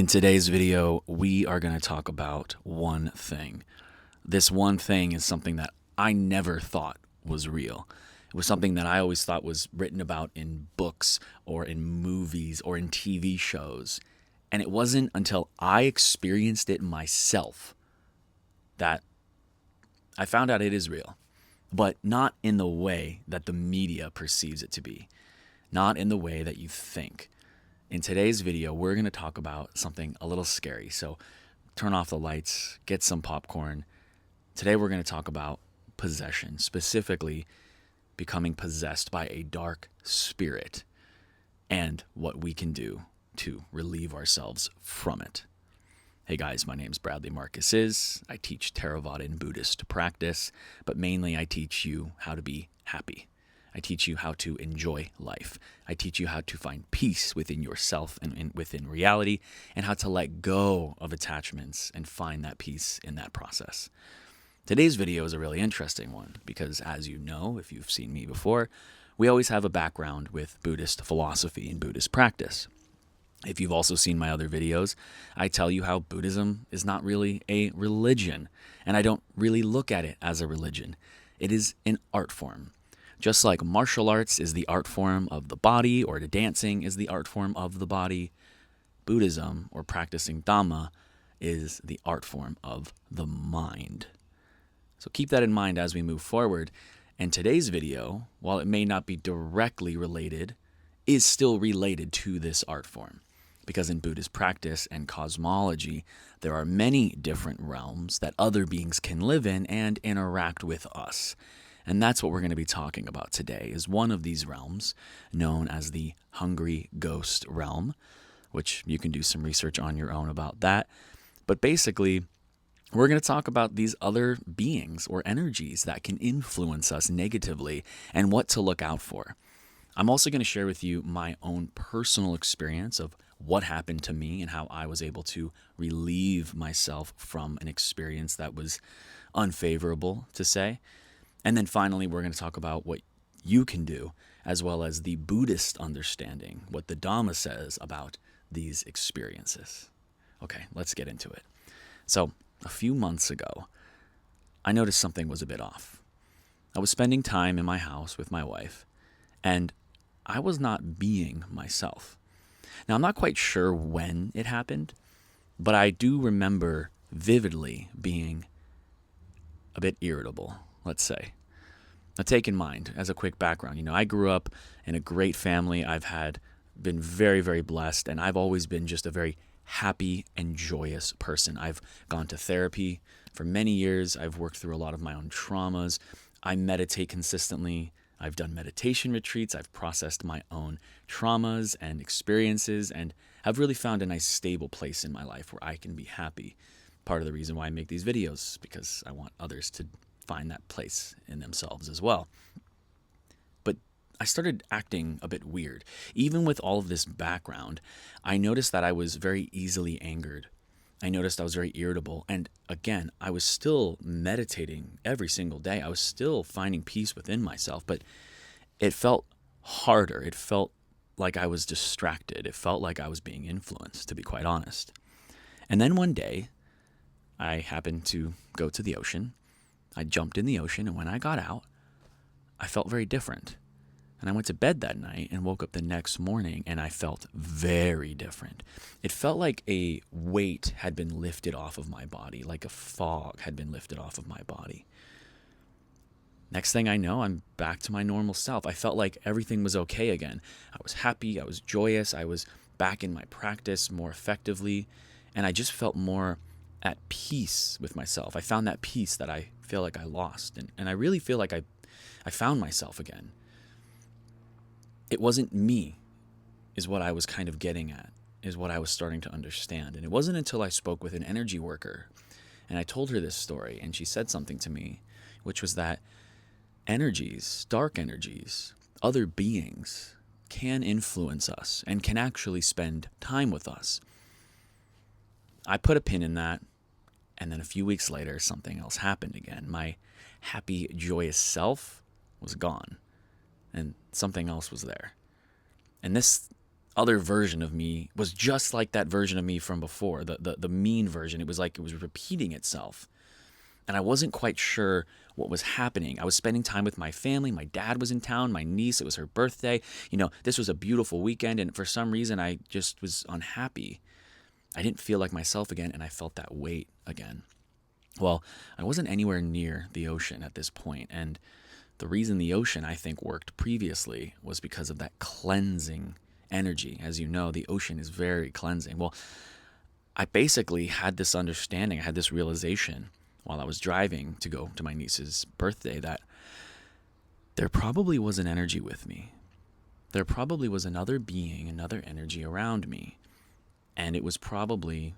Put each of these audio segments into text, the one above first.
In today's video, we are going to talk about one thing. This one thing is something that I never thought was real. It was something that I always thought was written about in books or in movies or in TV shows. And it wasn't until I experienced it myself that I found out it is real, but not in the way that the media perceives it to be, not in the way that you think. In today's video, we're going to talk about something a little scary. So turn off the lights, get some popcorn. Today, we're going to talk about possession, specifically becoming possessed by a dark spirit and what we can do to relieve ourselves from it. Hey guys, my name's Bradley Marcus. I teach Theravada and Buddhist practice, but mainly I teach you how to be happy. I teach you how to enjoy life. I teach you how to find peace within yourself and within reality, and how to let go of attachments and find that peace in that process. Today's video is a really interesting one because, as you know, if you've seen me before, we always have a background with Buddhist philosophy and Buddhist practice. If you've also seen my other videos, I tell you how Buddhism is not really a religion, and I don't really look at it as a religion. It is an art form. Just like martial arts is the art form of the body, or dancing is the art form of the body, Buddhism, or practicing Dhamma, is the art form of the mind. So keep that in mind as we move forward. And today's video, while it may not be directly related, is still related to this art form. Because in Buddhist practice and cosmology, there are many different realms that other beings can live in and interact with us. And that's what we're going to be talking about today, is one of these realms known as the hungry ghost realm, which you can do some research on your own about that. But basically, we're going to talk about these other beings or energies that can influence us negatively and what to look out for. I'm also going to share with you my own personal experience of what happened to me and how I was able to relieve myself from an experience that was unfavorable, to say. And then finally, we're going to talk about what you can do, as well as the Buddhist understanding, what the Dhamma says about these experiences. Okay, let's get into it. So, a few months ago, I noticed something was a bit off. I was spending time in my house with my wife, and I was not being myself. Now, I'm not quite sure when it happened, but I do remember vividly being a bit irritable, let's say. Now, take in mind, as a quick background, I grew up in a great family. I've been very, very blessed, and I've always been just a very happy and joyous person. I've gone to therapy for many years. I've worked through a lot of my own traumas. I meditate consistently. I've done meditation retreats. I've processed my own traumas and experiences, and I've really found a nice stable place in my life where I can be happy. Part of the reason why I make these videos, because I want others to find that place in themselves as well. But I started acting a bit weird. Even with all of this background, I noticed that I was very easily angered. I noticed I was very irritable. And again, I was still meditating every single day. I was still finding peace within myself, but it felt harder. It felt like I was distracted. It felt like I was being influenced, to be quite honest. And then one day, I happened to go to the ocean. I jumped in the ocean, and when I got out, I felt very different. And I went to bed that night and woke up the next morning, and I felt very different. It felt like a weight had been lifted off of my body, like a fog had been lifted off of my body. Next thing I know, I'm back to my normal self. I felt like everything was okay again. I was happy, I was joyous, I was back in my practice more effectively, and I just felt more at peace with myself. I found that peace that I feel like I lost, and I really feel like I found myself again. It wasn't me, is what I was kind of getting at, is what I was starting to understand. And it wasn't until I spoke with an energy worker and I told her this story, and she said something to me, which was that energies, dark energies, other beings can influence us and can actually spend time with us. I put a pin in that, and then a few weeks later, something else happened again. My happy, joyous self was gone, and something else was there. And this other version of me was just like that version of me from before, the mean version. It was like it was repeating itself. And I wasn't quite sure what was happening. I was spending time with my family. My dad was in town, my niece, it was her birthday. This was a beautiful weekend, and for some reason I just was unhappy. I didn't feel like myself again, and I felt that weight again. Well, I wasn't anywhere near the ocean at this point, and the reason the ocean, I think, worked previously was because of that cleansing energy. As you know, the ocean is very cleansing. Well, I basically had this understanding, I had this realization while I was driving to go to my niece's birthday that there probably was an energy with me. There probably was another being, another energy around me, and it was probably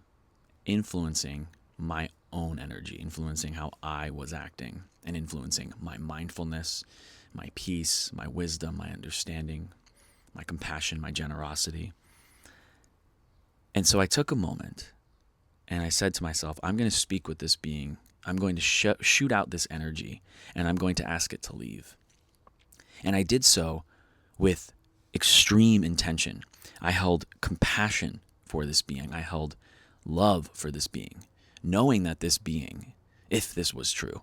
influencing my own energy, influencing how I was acting, and influencing my mindfulness, my peace, my wisdom, my understanding, my compassion, my generosity. And so I took a moment and I said to myself, I'm going to speak with this being. I'm going to shoot out this energy, and I'm going to ask it to leave. And I did so with extreme intention. I held compassion for this being. I held love for this being, knowing that this being, if this was true,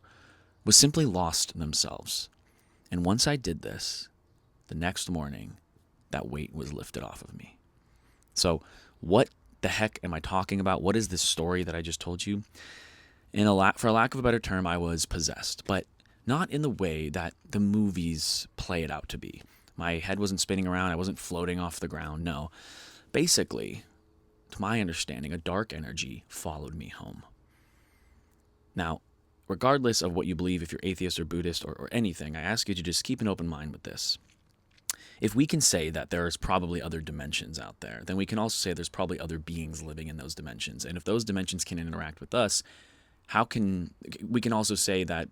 was simply lost themselves. And once I did this, the next morning, that weight was lifted off of me. So what the heck am I talking about? What is this story that I just told you? For a lack of a better term, I was possessed, but not in the way that the movies play it out to be. My head wasn't spinning around. I wasn't floating off the ground. No. Basically, to my understanding, a dark energy followed me home. Now, regardless of what you believe, if you're atheist or Buddhist or anything, I ask you to just keep an open mind with this. If we can say that there's probably other dimensions out there, then we can also say there's probably other beings living in those dimensions. And if those dimensions can interact with us, we can also say that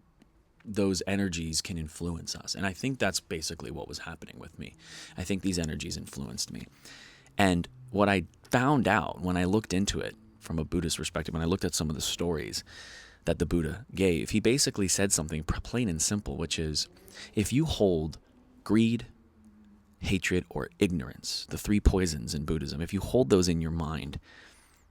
those energies can influence us. And I think that's basically what was happening with me. I think these energies influenced me. And what I found out when I looked into it from a Buddhist perspective, when I looked at some of the stories that the Buddha gave, he basically said something plain and simple, which is, if you hold greed, hatred, or ignorance, the three poisons in Buddhism, if you hold those in your mind,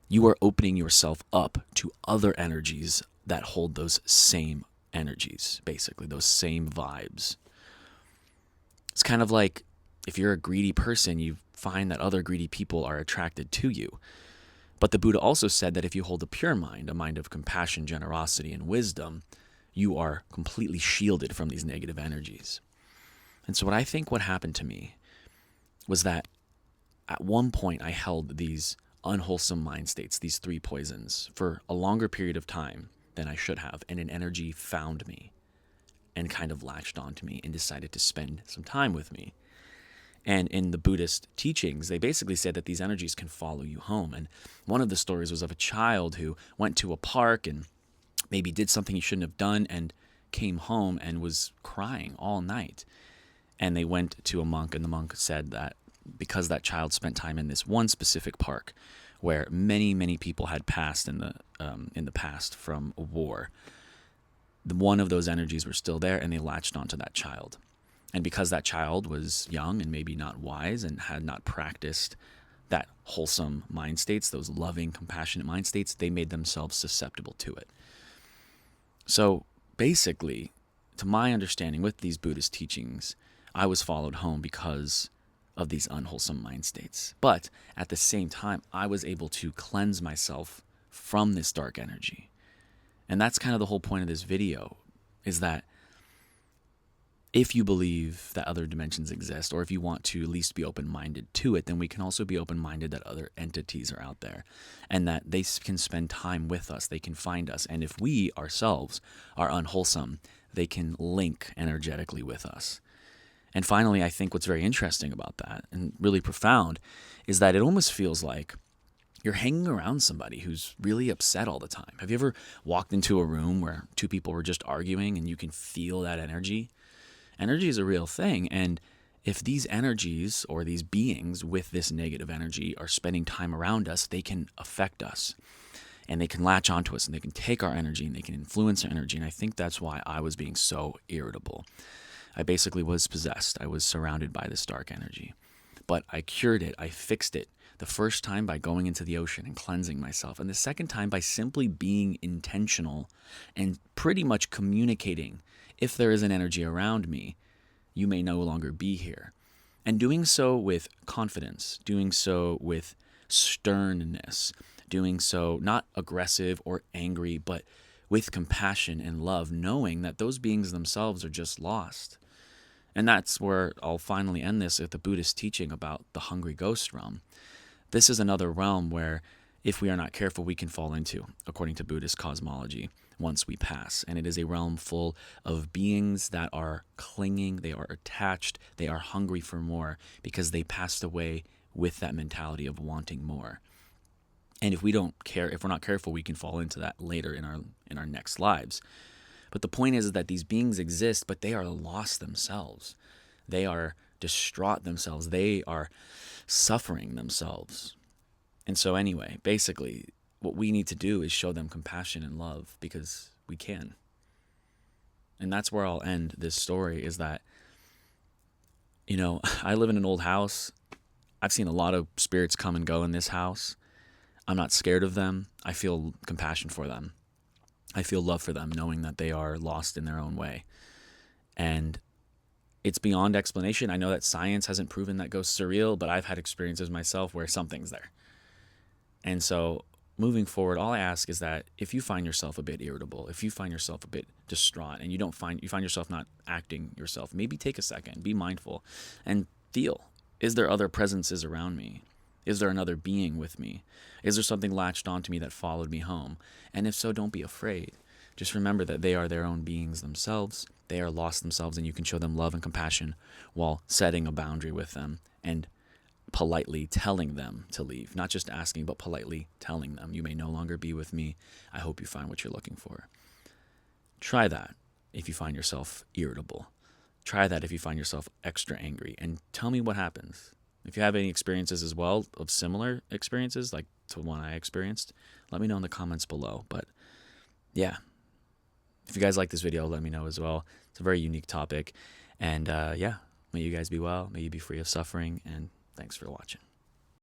you are opening yourself up to other energies that hold those same energies, basically, those same vibes. It's kind of like if you're a greedy person, you find that other greedy people are attracted to you. But the Buddha also said that if you hold a pure mind, a mind of compassion, generosity, and wisdom, you are completely shielded from these negative energies. And so what happened to me was that at one point I held these unwholesome mind states, these three poisons, for a longer period of time than I should have, and an energy found me and kind of latched onto me and decided to spend some time with me. And in the Buddhist teachings, they basically said that these energies can follow you home. And one of the stories was of a child who went to a park and maybe did something he shouldn't have done and came home and was crying all night. And they went to a monk, and the monk said that because that child spent time in this one specific park where many, many people had passed in the past from a war, one of those energies were still there, and they latched onto that child. And because that child was young and maybe not wise and had not practiced that wholesome mind states, those loving, compassionate mind states, they made themselves susceptible to it. So basically, to my understanding with these Buddhist teachings, I was followed home because of these unwholesome mind states. But at the same time, I was able to cleanse myself from this dark energy. And that's kind of the whole point of this video, is that if you believe that other dimensions exist, or if you want to at least be open-minded to it, then we can also be open-minded that other entities are out there and that they can spend time with us, they can find us. And if we ourselves are unwholesome, they can link energetically with us. And finally, I think what's very interesting about that and really profound is that it almost feels like you're hanging around somebody who's really upset all the time. Have you ever walked into a room where two people were just arguing and you can feel that energy? Energy is a real thing, and if these energies or these beings with this negative energy are spending time around us, they can affect us, and they can latch onto us, and they can take our energy, and they can influence our energy, and I think that's why I was being so irritable. I basically was possessed. I was surrounded by this dark energy. But I cured it, I fixed it. The first time by going into the ocean and cleansing myself, and the second time by simply being intentional and pretty much communicating. If there is an energy around me, you may no longer be here. And doing so with confidence, doing so with sternness, doing so not aggressive or angry, but with compassion and love, knowing that those beings themselves are just lost. And that's where I'll finally end this with the Buddhist teaching about the hungry ghost realm. This is another realm where, if we are not careful, we can fall into, according to Buddhist cosmology, once we pass. And it is a realm full of beings that are clinging, they are attached, they are hungry for more because they passed away with that mentality of wanting more. And if we're not careful, we can fall into that later in our next lives. But the point is that these beings exist, but they are lost themselves. They are distraught themselves. They are suffering themselves. And so anyway, basically, what we need to do is show them compassion and love because we can. And that's where I'll end this story, is that, I live in an old house. I've seen a lot of spirits come and go in this house. I'm not scared of them. I feel compassion for them. I feel love for them, knowing that they are lost in their own way. And it's beyond explanation. I know that science hasn't proven that ghosts are real, but I've had experiences myself where something's there. And so moving forward, all I ask is that if you find yourself a bit irritable, if you find yourself a bit distraught, and you find yourself not acting yourself, maybe take a second, be mindful, and feel, is there other presences around me? Is there another being with me? Is there something latched onto me that followed me home? And if so, don't be afraid. Just remember that they are their own beings themselves. They are lost themselves, and you can show them love and compassion while setting a boundary with them and politely telling them to leave. Not just asking, but politely telling them, you may no longer be with me. I hope you find what you're looking for. Try that if you find yourself irritable. Try that if you find yourself extra angry, and tell me what happens. If you have any experiences as well of similar experiences, like to one I experienced, let me know in the comments below. But yeah, if you guys like this video, let me know as well. It's a very unique topic. And may you guys be well. May you be free of suffering. And thanks for watching.